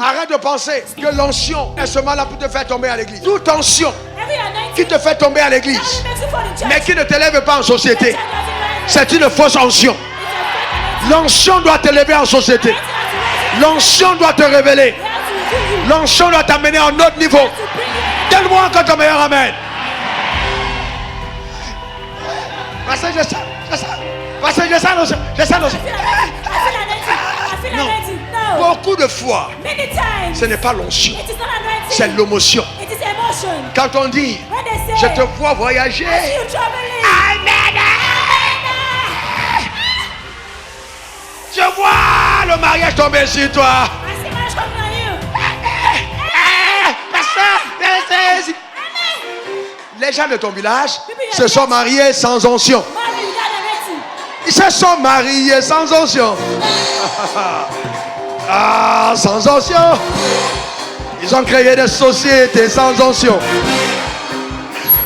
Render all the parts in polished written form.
Arrête de penser que l'onction est seulement là pour te faire tomber à l'église. Toute onction qui te fait tomber à l'église, mais qui ne t'élève pas en société, c'est une fausse onction. L'onction doit t'élever en société. L'onction doit te révéler. L'onction doit t'amener à un autre niveau. Donne-moi encore ton meilleur amen. Parce que je sens. Parce que je sens. Non. Beaucoup de fois, ce n'est pas l'onction, c'est l'émotion. Quand on dit, je te vois voyager, amen. Je vois le mariage tomber sur toi. Les gens de ton village se sont mariés sans onction. Ils se sont mariés sans onction. Ah, sans onction. Ils ont créé des sociétés sans onction.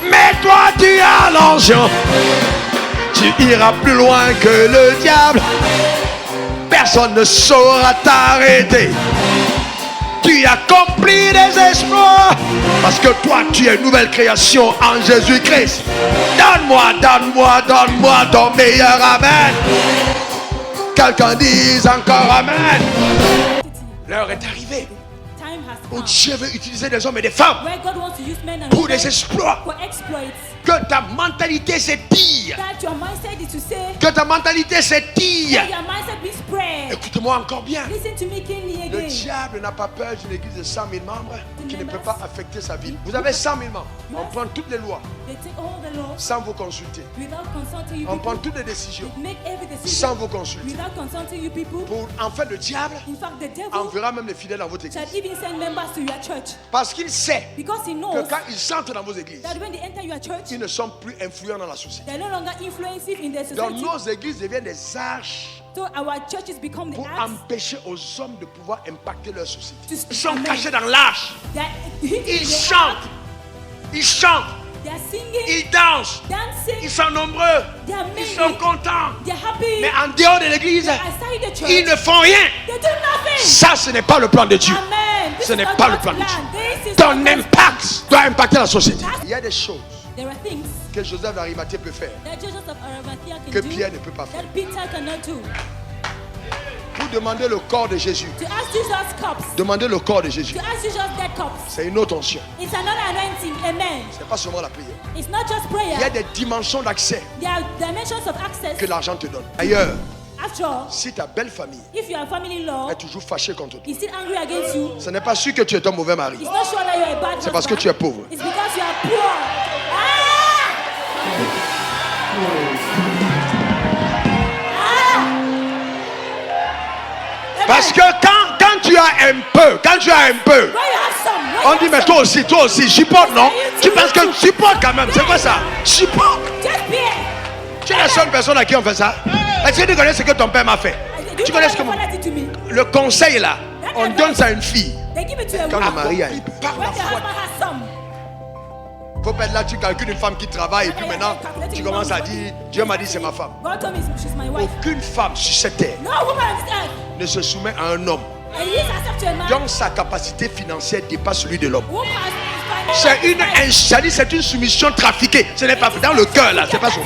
Mais toi, tu as l'onction. Tu iras plus loin que le diable. Personne ne saura t'arrêter. Tu accomplis des exploits. Parce que toi, tu es une nouvelle création en Jésus-Christ. Donne-moi ton meilleur amen. Quelqu'un dise encore amen. L'heure est arrivée où Dieu veut utiliser des hommes et des femmes pour des exploits. Que ta mentalité s'étire. Que ta mentalité s'étire. Écoute-moi encore bien. Le diable n'a pas peur d'une église de 100 000 membres qui ne peut pas affecter sa vie. Vous avez 100 000 membres. On prend toutes les lois sans vous consulter. On prend toutes les décisions sans vous consulter. En fait, le diable enverra même les fidèles dans votre église. Parce qu'il sait que quand ils entrent dans vos églises, ils ne sont plus influents dans la société. Donc nos églises deviennent des arches pour empêcher aux hommes de pouvoir impacter leur société. Ils sont cachés dans l'arche. Ils chantent. Ils chantent. Ils dansent. Ils sont nombreux. Ils sont contents. Mais en dehors de l'église, ils ne font rien. Ça, ce n'est pas le plan de Dieu. Ce n'est pas le plan de Dieu. Ton impact doit impacter la société. Il y a des choses que Joseph d'Arimathie peut faire que Pierre ne peut pas faire. Pour demander le corps de Jésus, demander le corps de Jésus, c'est une autre onction. C'est pas seulement la prière. Il y a des dimensions d'accès que l'argent te donne. D'ailleurs, si ta belle famille est toujours fâchée contre toi, ce n'est pas sûr que tu es un mauvais mari. C'est parce que tu es pauvre. Parce que quand tu as un peu, on dit mais toi aussi, supporte, non? Tu penses que supporte quand même, c'est quoi ça? Supporte. Tu es la seule personne à qui on fait ça. Est-ce que tu connais ce que ton père m'a fait? Tu connais ce que le conseil là, on donne ça à une fille. Quand le mari a un peu, par la foi. Faut pas être là, tu calcules une femme qui travaille et puis maintenant tu commences à dire Dieu m'a dit c'est ma femme. Aucune femme sur cette terre ne se soumet à un homme dont sa capacité financière dépasse celui de l'homme. C'est une soumission trafiquée. Ce n'est pas dans le cœur là, c'est pas ça.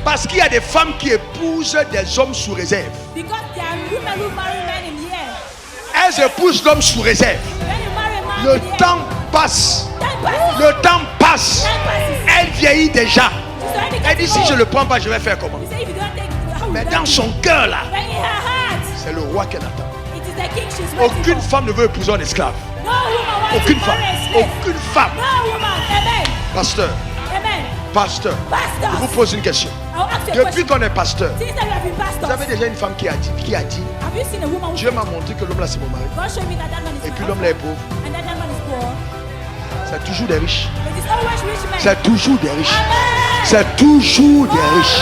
Parce qu'il y a des femmes qui épousent des hommes sous réserve. Elles épousent l'homme sous réserve. Le temps passe. Le temps passe. Elle vieillit déjà. Elle dit si je ne le prends pas, je vais faire comment? Mais dans son cœur là, c'est le roi qu'elle attend. Aucune femme ne veut épouser un esclave. Aucune femme. Aucune femme. Pasteur. Pasteur. Je vous pose une question. Depuis qu'on est pasteur, vous avez déjà une femme qui a dit Dieu m'a montré que l'homme là c'est mon mari. Et puis l'homme là est pauvre. C'est toujours des riches. C'est toujours des riches. C'est toujours des riches.